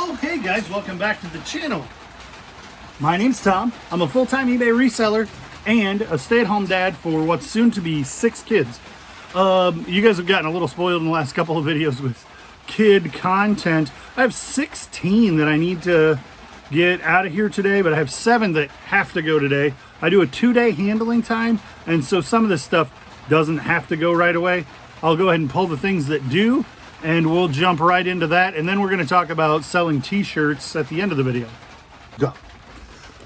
Well, hey guys, welcome back to the channel. My name's Tom. I'm a full-time eBay reseller and a stay-at-home dad for what's soon to be 6 kids. You guys have gotten a little spoiled in the last couple of videos with kid content. I have 16 that I need to get out of here today, but I have 7 that have to go today. I do a 2-day handling time, and so some of this stuff doesn't have to go right away. I'll go ahead and pull the things that do, and we'll jump right into that, and then we're going to talk about selling t-shirts at the end of the video. Go.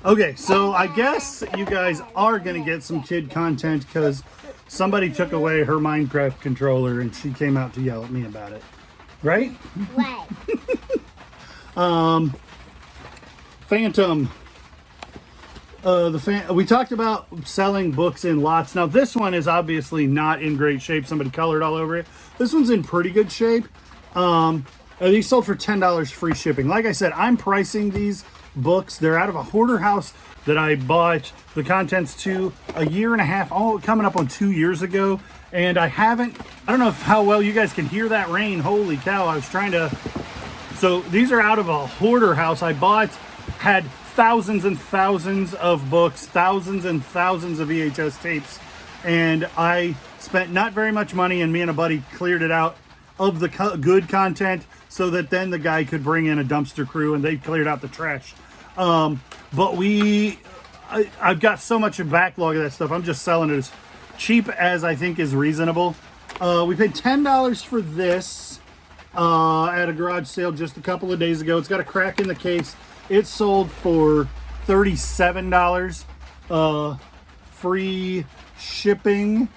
Okay, so I guess you guys are going to get some kid content because somebody took away her Minecraft controller and she came out to yell at me about it. Right? Right. Phantom. We talked about selling books in lots. Now this one is obviously not in great shape. Somebody colored all over it. This one's in pretty good shape. These sold for $10 free shipping. Like I said, I'm pricing these books. They're out of a hoarder house that I bought the contents to a year and a half, coming up on 2 years ago. And I don't know how well you guys can hear that rain. Holy cow, I was trying to. So these are out of a hoarder house I bought, had thousands and thousands of books, thousands and thousands of VHS tapes, and I spent not very much money, and me and a buddy cleared it out of the good content so that then the guy could bring in a dumpster crew and they cleared out the trash. But I've got so much of backlog of that stuff. I'm just selling it as cheap as I think is reasonable. We paid $10 for this at a garage sale just a couple of days ago. It's got a crack in the case. It sold for $37, free shipping,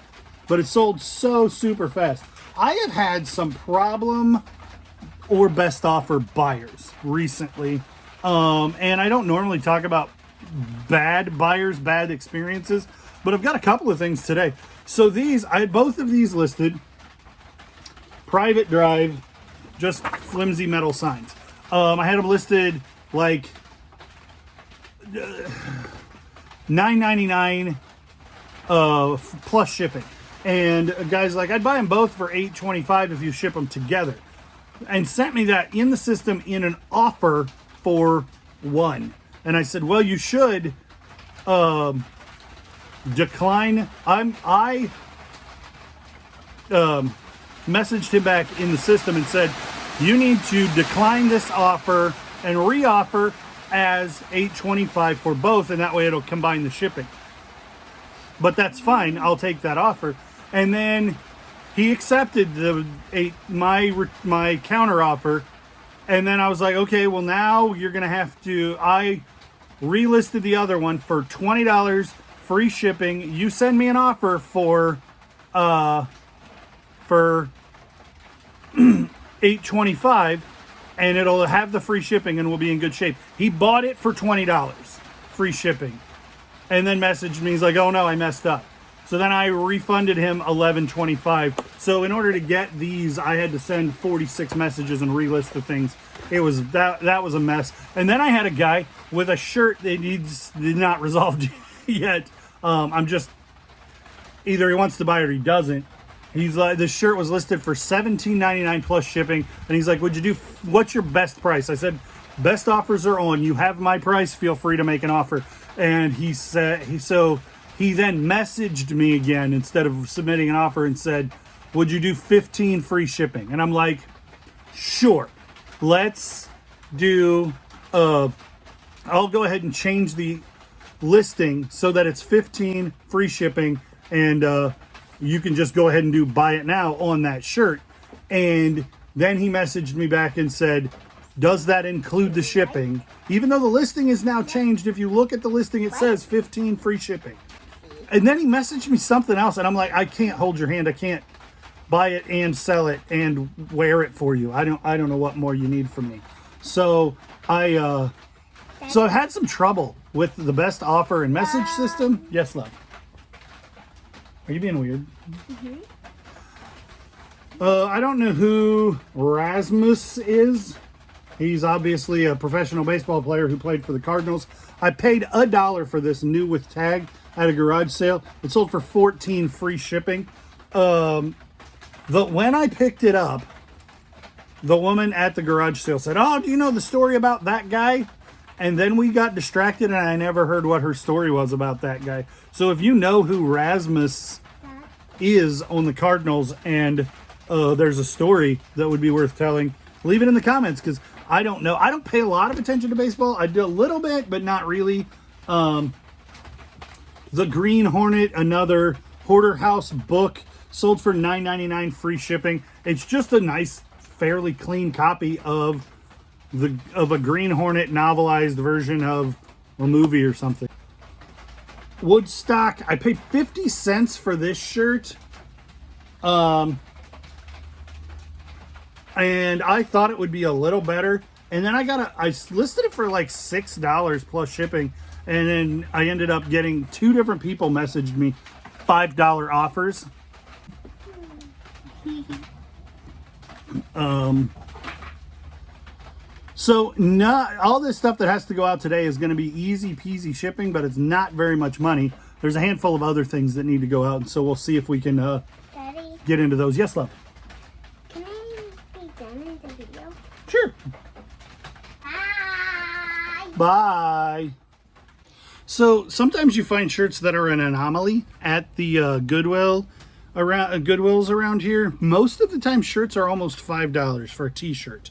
but it sold so super fast. I have had some problem or best offer buyers recently, and I don't normally talk about bad buyers, bad experiences, but I've got a couple of things today. So I had both of these listed, private drive, just flimsy metal signs. I had them listed like $9.99 plus shipping, and a guy's like, I'd buy them both for $8.25 if you ship them together, and sent me that in the system in an offer for one. And I said, well, you should decline. I messaged him back in the system and said, you need to decline this offer and re-offer as $8.25 for both, and that way it'll combine the shipping. But that's fine, I'll take that offer. And then he accepted my counter offer, and then I was like, okay, well now you're gonna have to. I relisted the other one for $20 free shipping. You send me an offer for $8.25, and it'll have the free shipping and we'll be in good shape. He bought it for $20 free shipping, and then messaged me. He's like, oh no, I messed up. So then I refunded him $11.25. So in order to get these, I had to send 46 messages and relist the things. It was that was a mess. And then I had a guy with a shirt that did not resolved yet. I'm just, either he wants to buy it or he doesn't. He's like, the shirt was listed for $17.99 plus shipping, and he's like, what's your best price? I said, best offers are on. You have my price. Feel free to make an offer. And he then messaged me again instead of submitting an offer and said, would you do 15 free shipping? And I'm like, sure, let's do, I'll go ahead and change the listing so that it's 15 free shipping, and you can just go ahead and buy it now on that shirt. And then he messaged me back and said, does that include the shipping? Even though the listing is now changed, if you look at the listing, it says 15 free shipping. And then he messaged me something else, and I'm like, I can't hold your hand. I can't buy it and sell it and wear it for you. I don't know what more you need from me. So I've had some trouble with the best offer and message system. Yes, love. Are you being weird? Mm-hmm. I don't know who Rasmus is. He's obviously a professional baseball player who played for the Cardinals. I paid $1 for this new with tag at a garage sale. It sold for $14 free shipping. When I picked it up, the woman at the garage sale said, "Oh, do you know the story about that guy?" And then we got distracted, and I never heard what her story was about that guy. So if you know who Rasmus is on the Cardinals, and there's a story that would be worth telling, leave it in the comments, because I don't know. I don't pay a lot of attention to baseball. I do a little bit, but not really. The Green Hornet, another Hoarder House book, sold for $9.99, free shipping. It's just a nice, fairly clean copy of a Green Hornet novelized version of a movie or something. Woodstock, I paid 50 cents for this shirt. And I thought it would be a little better. And then I listed it for like $6 plus shipping. And then I ended up getting 2 different people messaged me $5 offers. So not all this stuff that has to go out today is going to be easy peasy shipping, but it's not very much money. There's a handful of other things that need to go out, and so we'll see if we can Daddy, get into those. Yes, love. can I be done in the video? Sure. Bye. Bye. So sometimes you find shirts that are an anomaly at the Goodwills around here. Most of the time, shirts are almost $5 for a T-shirt.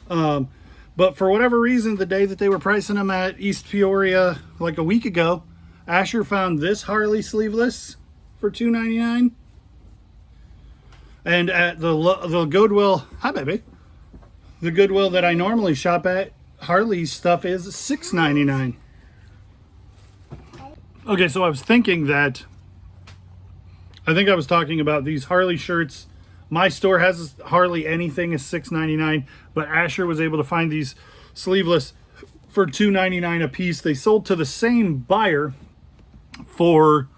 But for whatever reason, the day that they were pricing them at East Peoria like a week ago, Asher found this Harley sleeveless for $2.99. And at the Goodwill, hi baby, the Goodwill that I normally shop at, Harley's stuff is $6.99. Okay, so I was thinking that, I think I was talking about these Harley shirts. My store has Harley anything is $6.99, but Asher was able to find these sleeveless for $2.99 a piece. They sold to the same buyer for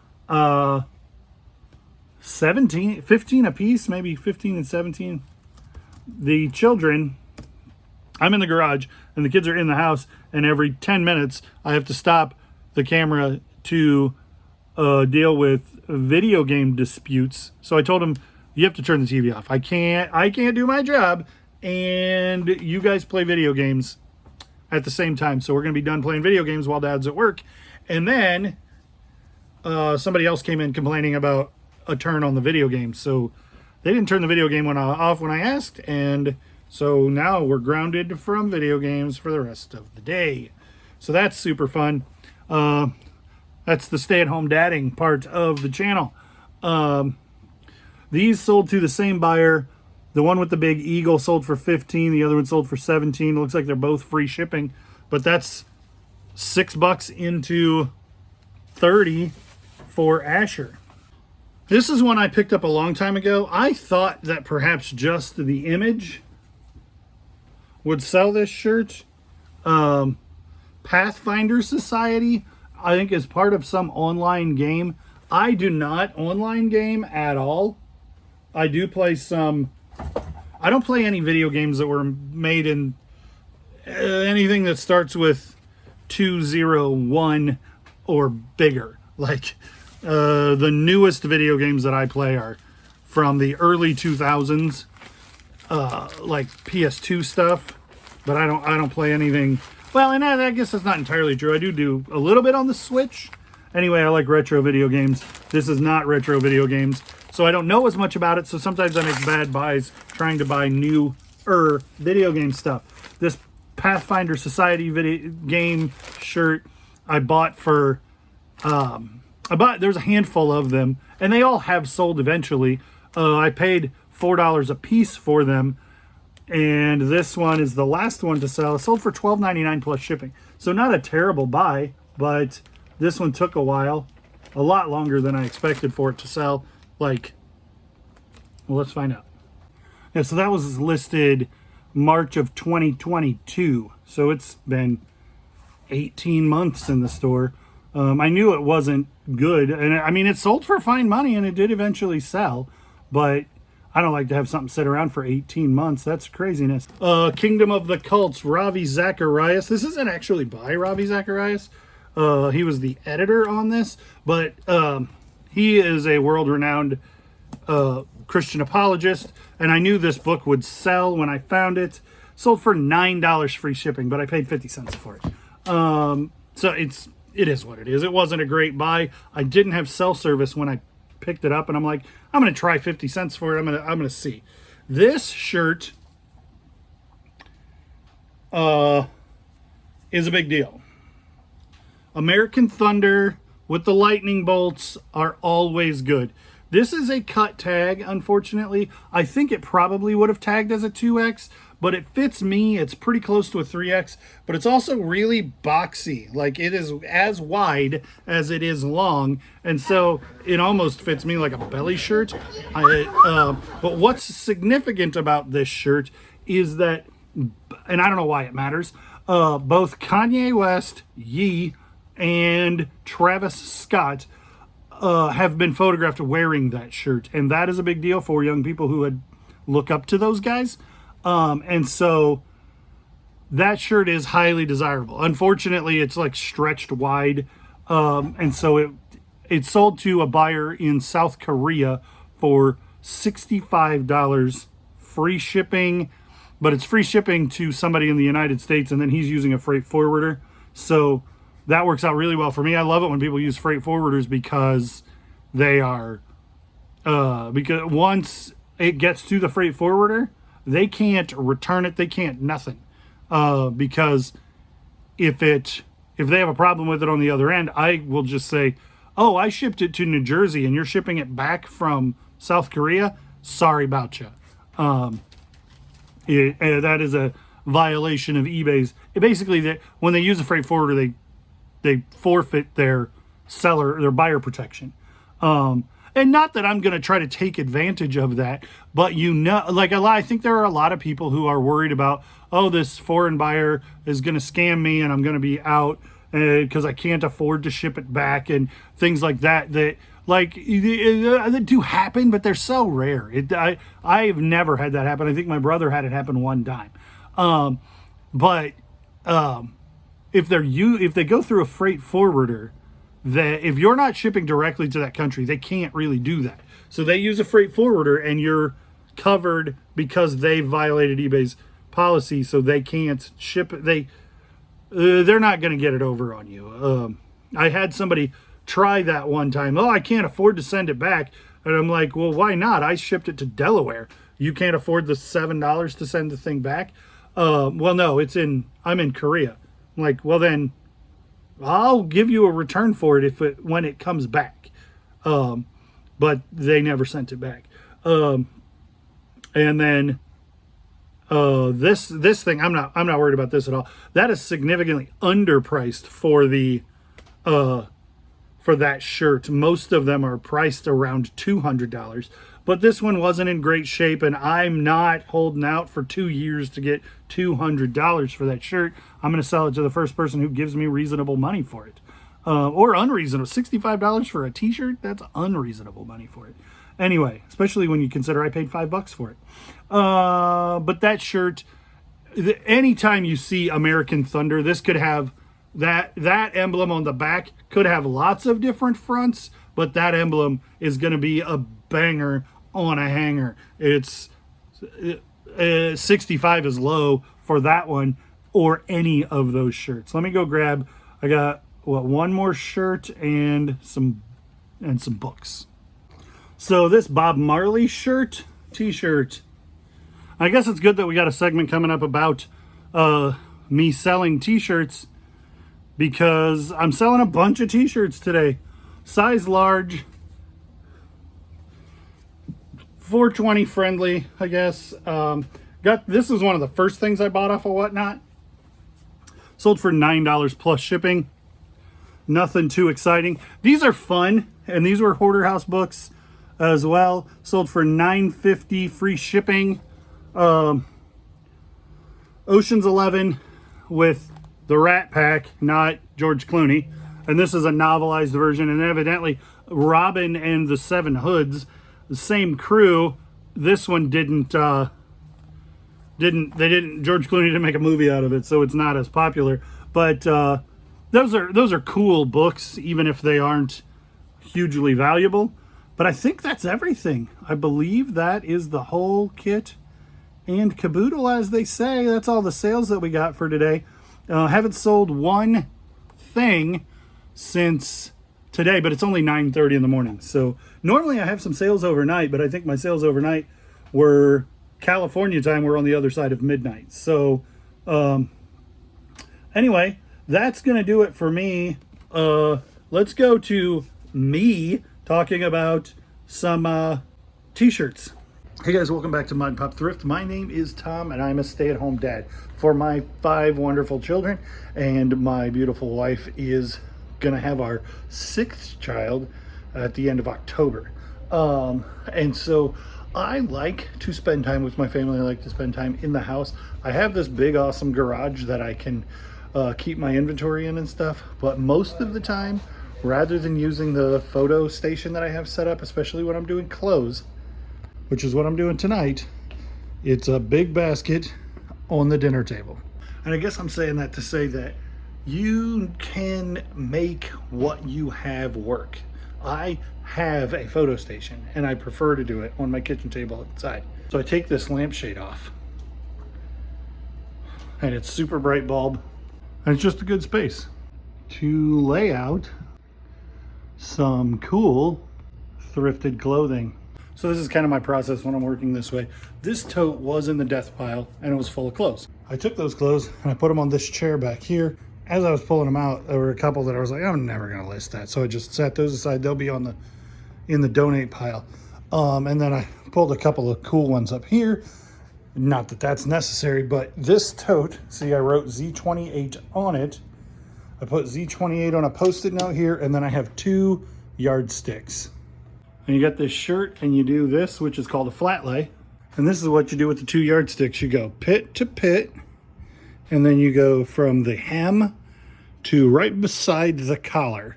15 a piece, maybe 15 and 17. The children, I'm in the garage and the kids are in the house, and every 10 minutes I have to stop the camera to deal with video game disputes. So I told him, you have to turn the TV off. I can't do my job, and you guys play video games at the same time. So we're going to be done playing video games while Dad's at work. And then somebody else came in complaining about a turn on the video game. So they didn't turn the video game off when I asked, and so now we're grounded from video games for the rest of the day. So that's super fun. That's the stay-at-home dadding part of the channel. These sold to the same buyer. The one with the big eagle sold for $15. The other one sold for $17. It looks like they're both free shipping, but that's $6 into $30 for Asher. This is one I picked up a long time ago. I thought that perhaps just the image would sell this shirt. Pathfinder Society, I think, is part of some online game. I do not online game at all. I do play some. I don't play any video games that were made in anything that starts with 201 or bigger. Like the newest video games that I play are from the early 2000s, like PS2 stuff. But I don't play anything. Well, and I guess that's not entirely true. I do a little bit on the Switch. Anyway, I like retro video games. This is not retro video games, so I don't know as much about it. So sometimes I make bad buys trying to buy newer video game stuff. This Pathfinder Society video game shirt I bought for, there's a handful of them, and they all have sold eventually. I paid $4 a piece for them, and this one is the last one to sell. It sold for $12.99 plus shipping. So not a terrible buy, but this one took a while, a lot longer than I expected for it to sell. Like, well, let's find out. Yeah, so that was listed March of 2022. So it's been 18 months in the store. I knew it wasn't good. And I mean, it sold for fine money and it did eventually sell, but I don't like to have something sit around for 18 months. That's craziness. Kingdom of the Cults, Ravi Zacharias. This isn't actually by Ravi Zacharias. He was the editor on this, but he is a world-renowned Christian apologist, and I knew this book would sell when I found it. Sold for $9 free shipping, but I paid 50 cents for it. So it is what it is. It wasn't a great buy. I didn't have cell service when I picked it up, and I'm like, I'm gonna try 50 cents for it. I'm gonna see. This shirt is a big deal. American Thunder with the lightning bolts are always good. This is a cut tag, unfortunately. I think it probably would have tagged as a 2X, but it fits me. It's pretty close to a 3X, but it's also really boxy. Like, it is as wide as it is long, and so it almost fits me like a belly shirt. But what's significant about this shirt is that, and I don't know why it matters, both Kanye West, Ye, and Travis Scott have been photographed wearing that shirt, and that is a big deal for young people who would look up to those guys. And so that shirt is highly desirable. Unfortunately, it's like stretched wide, and so it sold to a buyer in South Korea for $65 free shipping, but it's free shipping to somebody in the United States, and then he's using a freight forwarder. So that works out really well for me. I love it when people use freight forwarders because they are, because once it gets to the freight forwarder, they can't return it. They can't nothing. Because if they have a problem with it on the other end, I will just say, oh, I shipped it to New Jersey and you're shipping it back from South Korea. Sorry about you. That is a violation of eBay's. Basically, when they use a freight forwarder, they forfeit their buyer protection. And not that I'm going to try to take advantage of that, but I think there are a lot of people who are worried about, oh, this foreign buyer is going to scam me and I'm going to be out because I can't afford to ship it back and things like that. That do happen, but they're so rare. I've never had that happen. I think my brother had it happen one time. If they go through a freight forwarder, that if you're not shipping directly to that country, they can't really do that. So they use a freight forwarder, and you're covered because they violated eBay's policy. So they can't ship it. They're not going to get it over on you. I had somebody try that one time. Oh, I can't afford to send it back, and I'm like, well, why not? I shipped it to Delaware. You can't afford the $7 to send the thing back. Well, no, I'm in Korea. I'm like, well then, I'll give you a return for it when it comes back. But they never sent it back. And then this thing, I'm not worried about this at all. That is significantly underpriced for that shirt. Most of them are priced around $200. But this one wasn't in great shape, and I'm not holding out for 2 years to get $200 for that shirt. I'm going to sell it to the first person who gives me reasonable money for it. Or unreasonable. $65 for a t-shirt? That's unreasonable money for it. Anyway, especially when you consider I paid $5 for it. But that shirt, anytime you see American Thunder, this could have that emblem on the back could have lots of different fronts, but that emblem is going to be a banger on a hanger. It's 65 is low for that one or any of those shirts. Let me go grab. I got one more shirt and some books. So this Bob Marley t-shirt. I guess it's good that we got a segment coming up about me selling t-shirts, because I'm selling a bunch of t-shirts today. Size large, 420 friendly, I guess. This is one of the first things I bought off of Whatnot. Sold for $9 plus shipping. Nothing too exciting. These are fun, and these were Hoarder House books as well. Sold for $9.50 free shipping. Ocean's 11 with the Rat Pack, not George Clooney. And this is a novelized version, and evidently Robin and the Seven Hoods, the same crew. This one didn't George Clooney didn't make a movie out of it, so it's not as popular. But those are cool books, even if they aren't hugely valuable. But I think that's everything. I believe that is the whole kit and caboodle, as they say. That's all the sales that we got for today. Haven't sold one thing since today, but it's only 9:30 in the morning. So normally I have some sales overnight, but I think my sales overnight were California time. We're on the other side of midnight. So anyway, that's going to do it for me. Let's go to me talking about some t-shirts. Hey guys, welcome back to Mod Pop Thrift. My name is Tom and I'm a stay-at-home dad for my 5 wonderful children, and my beautiful wife is gonna have our 6th child at the end of October. And so I like to spend time with my family. I like to spend time in the house. I have this big awesome garage that I can keep my inventory in and stuff, but most of the time, rather than using the photo station that I have set up, especially when I'm doing clothes, which is what I'm doing tonight, it's a big basket on the dinner table. And I guess I'm saying that to say that you can make what you have work. I have a photo station and I prefer to do it on my kitchen table outside. So I take this lampshade off and it's super bright bulb and it's just a good space to lay out some cool thrifted clothing. So this is kind of my process when I'm working this way. This tote was in the death pile and it was full of clothes. I took those clothes and I put them on this chair back here. As I was pulling them out, there were a couple that I was like, I'm never gonna list that. So I just set those aside. They'll be on in the donate pile. And then I pulled a couple of cool ones up here. Not that that's necessary, but this tote, see, I wrote Z28 on it. I put Z28 on a post-it note here, and then I have 2 yardsticks. And you got this shirt, and you do this, which is called a flat lay. And this is what you do with the 2 yardsticks. You go pit to pit, and then you go from the hem to right beside the collar.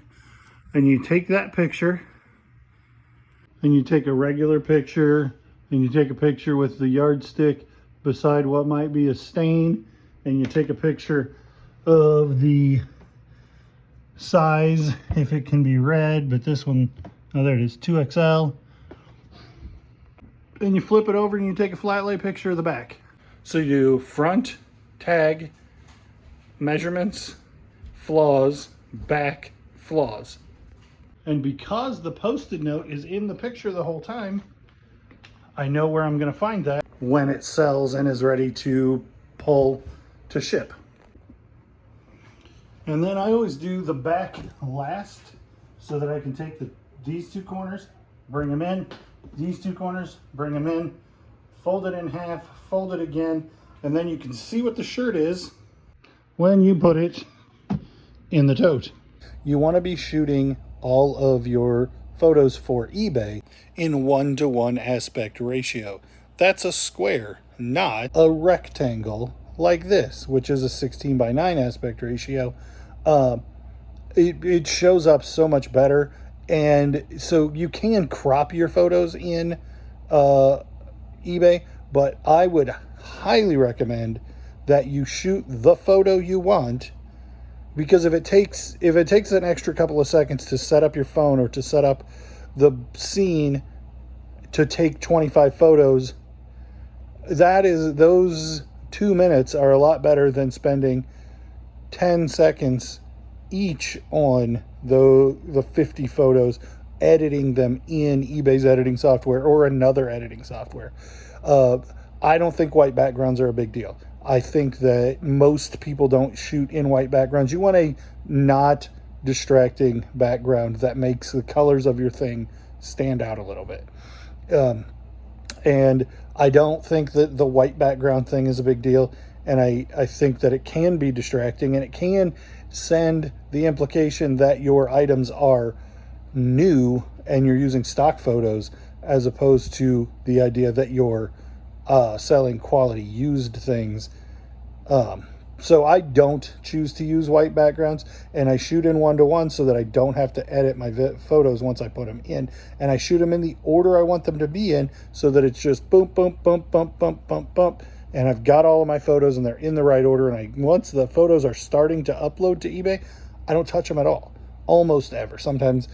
And you take that picture, and you take a regular picture, and you take a picture with the yardstick beside what might be a stain, and you take a picture of the size, if it can be read, but this one, oh, there it is, 2XL. And you flip it over and you take a flat lay picture of the back. So you do front, tag, measurements, flaws, back, flaws. And because the post-it note is in the picture the whole time, I know where I'm gonna find that when it sells and is ready to pull to ship. And then I always do the back last so that I can take these 2 corners, bring them in, these 2 corners, bring them in, fold it in half, fold it again, and then you can see what the shirt is when you put it in the tote. You want to be shooting all of your photos for eBay in 1:1 aspect ratio. That's a square, not a rectangle like this, which is a 16:9 aspect ratio. It shows up so much better, and so you can crop your photos in eBay, but I would highly recommend that you shoot the photo you want, because if it takes an extra couple of seconds to set up your phone or to set up the scene to take 25 photos, those 2 minutes are a lot better than spending 10 seconds each on the 50 photos, editing them in eBay's editing software or another editing software. I don't think white backgrounds are a big deal. I think that most people don't shoot in white backgrounds. You want a not distracting background that makes the colors of your thing stand out a little bit. And I don't think that the white background thing is a big deal. And I think that it can be distracting, and it can send the implication that your items are new and you're using stock photos, as opposed to the idea that you're selling quality used things. So I don't choose to use white backgrounds, and I shoot in 1:1 so that I don't have to edit my photos once I put them in, and I shoot them in the order I want them to be in, so that it's just boom, boom, bump, bump, bump, bump, bump, and I've got all of my photos and they're in the right order. And once the photos are starting to upload to eBay, I don't touch them at all. almost ever. Sometimes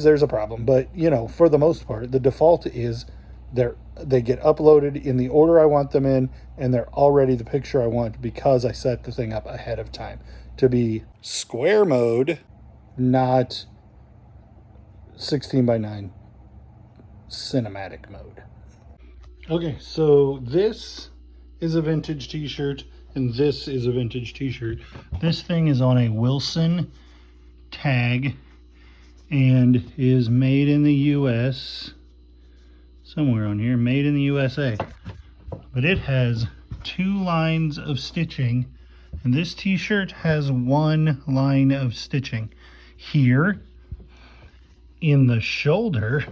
there's a problem, but you know, for the most part, the default is they get uploaded in the order I want them in, and they're already the picture I want because I set the thing up ahead of time to be square mode, not 16:9 cinematic mode. Okay, so this is a vintage t-shirt and this is a vintage t-shirt. This thing is on a Wilson tag and is made in the US, somewhere on here, made in the USA. But it has 2 lines of stitching, and this t-shirt has 1 line of stitching here in the shoulder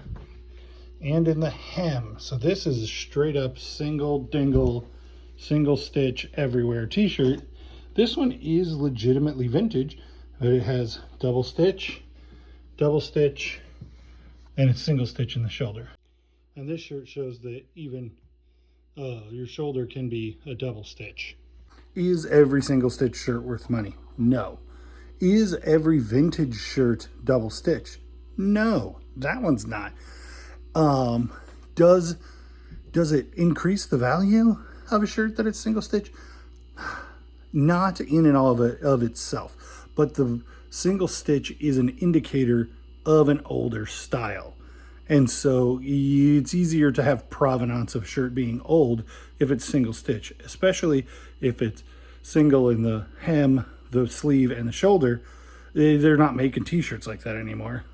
and in the hem. So this is a straight up single stitch everywhere t-shirt. This one is legitimately vintage, but it has double stitch, and it's single stitch in the shoulder. And this shirt shows that even your shoulder can be a double stitch. Is every single stitch shirt worth money? No. Is every vintage shirt double stitch? No, that one's not. Does it increase the value of a shirt that it's single stitch? Not in and of itself, but the single stitch is an indicator of an older style. And so it's easier to have provenance of shirt being old if it's single stitch, especially if it's single in the hem, the sleeve, and the shoulder. They're not making t-shirts like that anymore.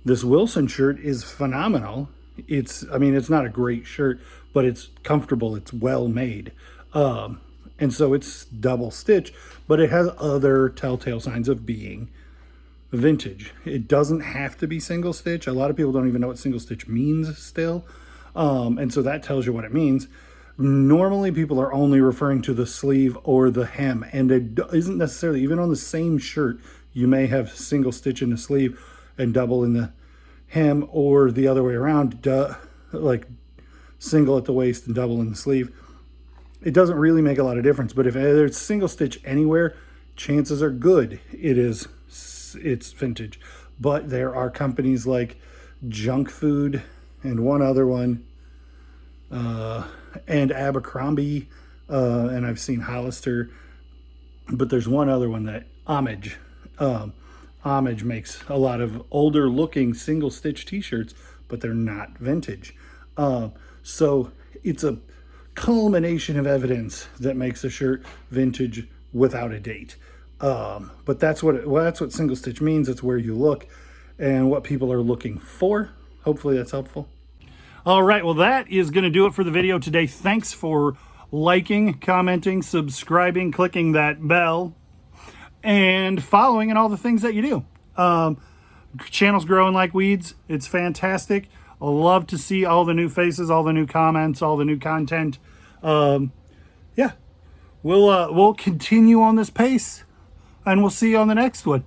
This Wilson shirt is phenomenal. It's not a great shirt, but it's comfortable. It's well made. And so it's double stitch, but it has other telltale signs of being vintage. It doesn't have to be single stitch. A lot of people don't even know what single stitch means still. And so that tells you what it means. Normally people are only referring to the sleeve or the hem, and it isn't necessarily, even on the same shirt, you may have single stitch in the sleeve and double in the hem, or the other way around, like single at the waist and double in the sleeve. It doesn't really make a lot of difference, but if there's single stitch anywhere, chances are good it's vintage. But there are companies like Junk Food and one other one, and Abercrombie, and I've seen Hollister, but there's one other one that Homage. Homage makes a lot of older looking single stitch t-shirts, but they're not vintage. So it's a culmination of evidence that makes a shirt vintage without a date. But that's what single stitch means. It's where you look and what people are looking for. Hopefully that's helpful. All right, well, that is going to do it for the video today. Thanks for liking, commenting, subscribing, clicking that bell, and following, and all the things that you do. Channel's growing like weeds. It's fantastic. I love to see all the new faces, all the new comments, all the new content. Yeah, we'll continue on this pace, and we'll see you on the next one.